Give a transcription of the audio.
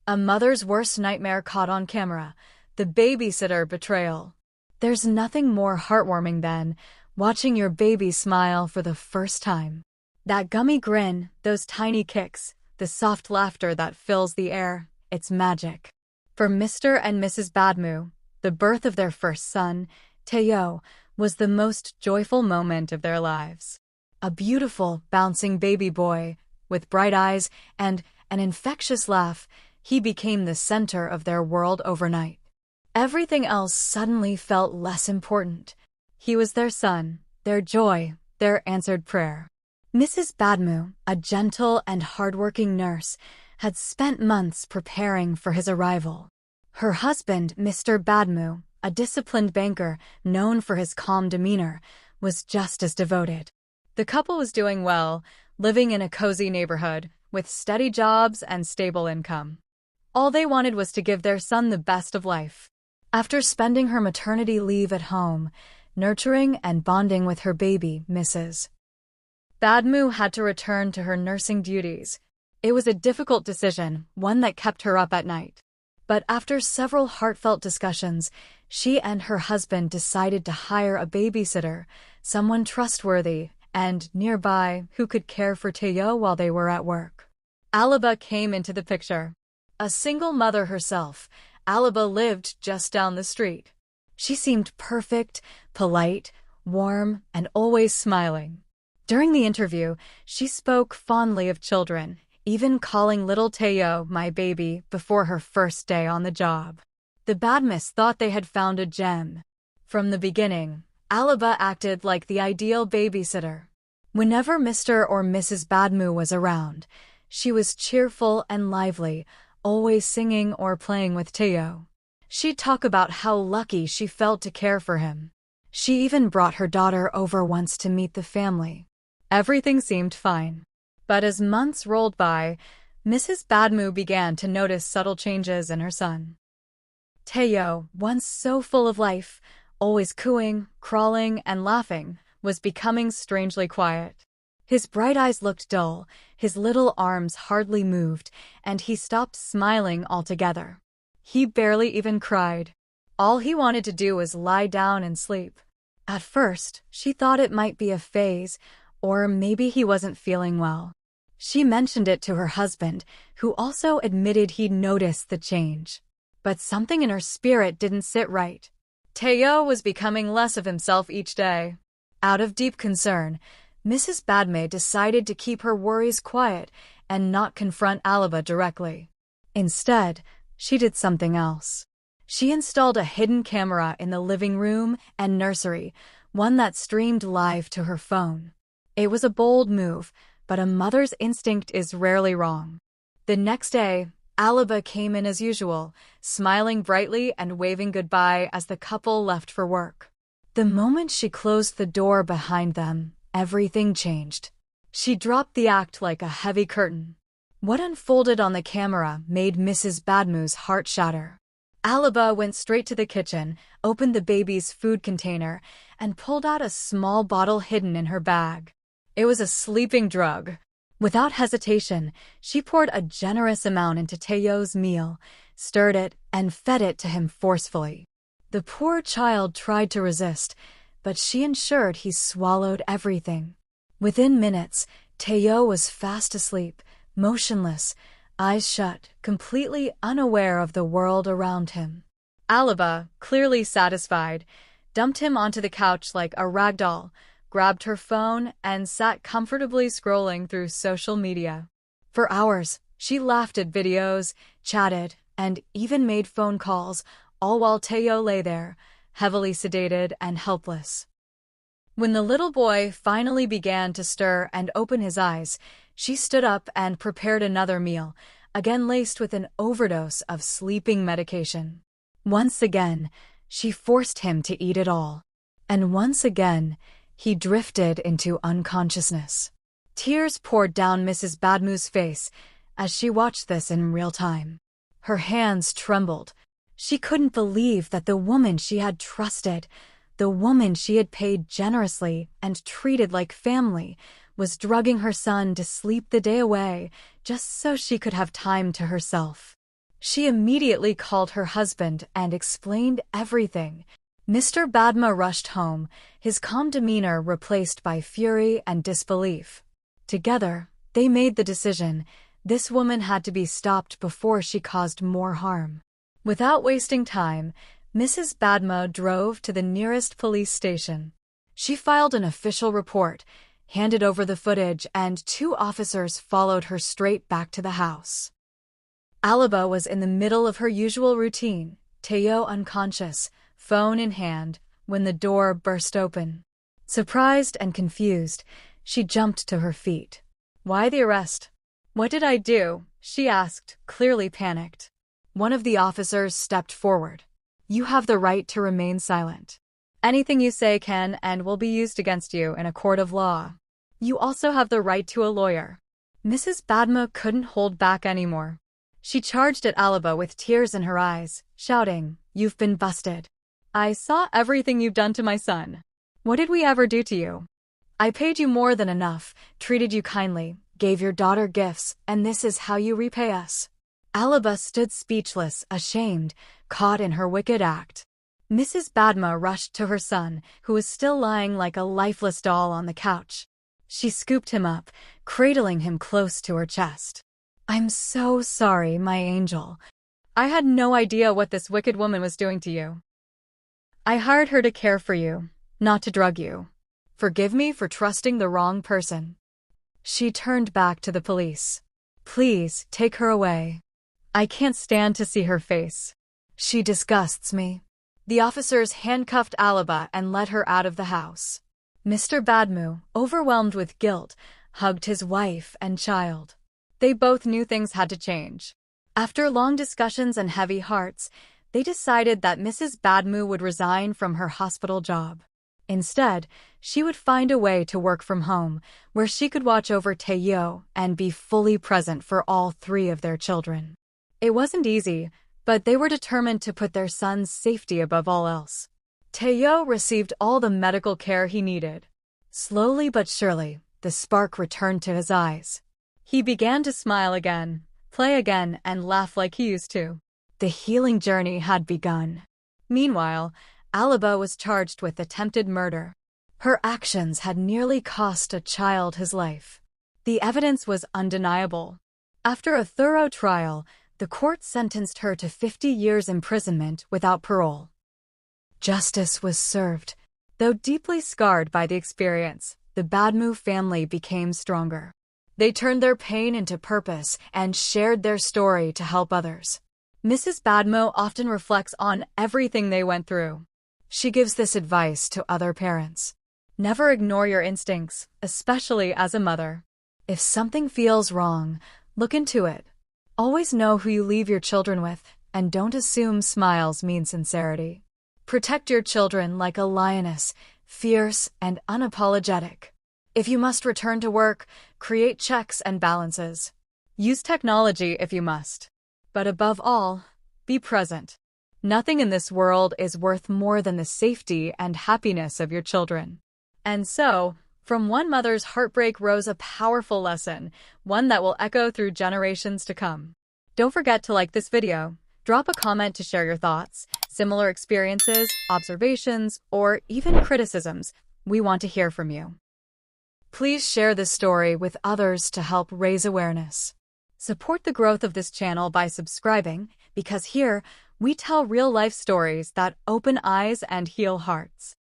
A mother's worst nightmare caught on camera, the babysitter betrayal. There's nothing more heartwarming than watching your baby smile for the first time. That gummy grin, those tiny kicks, the soft laughter that fills the air, it's magic. For Mr. and Mrs. Badmus, the birth of their first son, Teo, was the most joyful moment of their lives. A beautiful, bouncing baby boy, with bright eyes and an infectious laugh, he became the center of their world overnight. Everything else suddenly felt less important. He was their son, their joy, their answered prayer. Mrs. Badmus, a gentle and hardworking nurse, had spent months preparing for his arrival. Her husband, Mr. Badmus, a disciplined banker known for his calm demeanor, was just as devoted. The couple was doing well, living in a cozy neighborhood, with steady jobs and stable income. All they wanted was to give their son the best of life. After spending her maternity leave at home, nurturing and bonding with her baby, Mrs. Badmus had to return to her nursing duties. It was a difficult decision, one that kept her up at night. But after several heartfelt discussions, she and her husband decided to hire a babysitter, someone trustworthy and nearby who could care for Teo while they were at work. Alaba came into the picture. A single mother herself, Alaba lived just down the street. She seemed perfect, polite, warm, and always smiling. During the interview, she spoke fondly of children, even calling little Teo my baby before her first day on the job. The Badmus thought they had found a gem. From the beginning, Alaba acted like the ideal babysitter. Whenever Mr. or Mrs. Badmus was around, she was cheerful and lively, always singing or playing with Teo. She'd talk about how lucky she felt to care for him. She even brought her daughter over once to meet the family. Everything seemed fine. But as months rolled by, Mrs. Badmus began to notice subtle changes in her son. Teo, once so full of life, always cooing, crawling, and laughing, was becoming strangely quiet. His bright eyes looked dull, his little arms hardly moved, and he stopped smiling altogether. He barely even cried. All he wanted to do was lie down and sleep. At first, she thought it might be a phase, or maybe he wasn't feeling well. She mentioned it to her husband, who also admitted he'd noticed the change. But something in her spirit didn't sit right. Teo was becoming less of himself each day. Out of deep concern, Mrs. Badmus decided to keep her worries quiet and not confront Alaba directly. Instead, she did something else. She installed a hidden camera in the living room and nursery, one that streamed live to her phone. It was a bold move, but a mother's instinct is rarely wrong. The next day, Alaba came in as usual, smiling brightly and waving goodbye as the couple left for work. The moment she closed the door behind them, everything changed. She dropped the act like a heavy curtain. What unfolded on the camera made Mrs. Badmus' heart shatter. Alaba went straight to the kitchen, opened the baby's food container, and pulled out a small bottle hidden in her bag. It was a sleeping drug. Without hesitation, she poured a generous amount into Teo's meal, stirred it, and fed it to him forcefully. The poor child tried to resist, but she ensured he swallowed everything. Within minutes, Teo was fast asleep, motionless, eyes shut, completely unaware of the world around him. Alaba, clearly satisfied, dumped him onto the couch like a rag doll, grabbed her phone, and sat comfortably scrolling through social media. For hours, she laughed at videos, chatted, and even made phone calls, all while Teo lay there, heavily sedated and helpless. When the little boy finally began to stir and open his eyes, she stood up and prepared another meal, again laced with an overdose of sleeping medication. Once again, she forced him to eat it all. And once again, he drifted into unconsciousness. Tears poured down Mrs. Badmus' face as she watched this in real time. Her hands trembled. She couldn't believe that the woman she had trusted, the woman she had paid generously and treated like family, was drugging her son to sleep the day away just so she could have time to herself. She immediately called her husband and explained everything. Mr. Badmus rushed home, his calm demeanor replaced by fury and disbelief. Together, they made the decision: this woman had to be stopped before she caused more harm. Without wasting time, Mrs. Badmus drove to the nearest police station. She filed an official report, handed over the footage, and 2 officers followed her straight back to the house. Alaba was in the middle of her usual routine, Teo unconscious, phone in hand, when the door burst open. Surprised and confused, she jumped to her feet. "Why the arrest?" "What did I do?" she asked, clearly panicked. One of the officers stepped forward. "You have the right to remain silent. Anything you say can and will be used against you in a court of law. You also have the right to a lawyer." Mrs. Badmus couldn't hold back anymore. She charged at Alaba with tears in her eyes, shouting, "You've been busted. I saw everything you've done to my son. What did we ever do to you? I paid you more than enough, treated you kindly, gave your daughter gifts, and this is how you repay us." Alaba stood speechless, ashamed, caught in her wicked act. Mrs. Badmus rushed to her son, who was still lying like a lifeless doll on the couch. She scooped him up, cradling him close to her chest. "I'm so sorry, my angel. I had no idea what this wicked woman was doing to you. I hired her to care for you, not to drug you. Forgive me for trusting the wrong person." She turned back to the police. "Please, take her away. I can't stand to see her face. She disgusts me." The officers handcuffed Alaba and led her out of the house. Mr. Badmus, overwhelmed with guilt, hugged his wife and child. They both knew things had to change. After long discussions and heavy hearts, they decided that Mrs. Badmus would resign from her hospital job. Instead, she would find a way to work from home, where she could watch over Teo and be fully present for all 3 of their children. It wasn't easy, but they were determined to put their son's safety above all else. Teo received all the medical care he needed. Slowly but surely, the spark returned to his eyes. He began to smile again, play again, and laugh like he used to. The healing journey had begun. Meanwhile, Alaba was charged with attempted murder. Her actions had nearly cost a child his life. The evidence was undeniable. After a thorough trial, the court sentenced her to 50 years imprisonment without parole. Justice was served. Though deeply scarred by the experience, the Badmus family became stronger. They turned their pain into purpose and shared their story to help others. Mrs. Badmus often reflects on everything they went through. She gives this advice to other parents: never ignore your instincts, especially as a mother. If something feels wrong, look into it. Always know who you leave your children with, and don't assume smiles mean sincerity. Protect your children like a lioness, fierce and unapologetic. If you must return to work, create checks and balances. Use technology if you must. But above all, be present. Nothing in this world is worth more than the safety and happiness of your children. And so, from one mother's heartbreak rose a powerful lesson, one that will echo through generations to come. Don't forget to like this video, drop a comment to share your thoughts, similar experiences, observations, or even criticisms. We want to hear from you. Please share this story with others to help raise awareness. Support the growth of this channel by subscribing, because here we tell real-life stories that open eyes and heal hearts.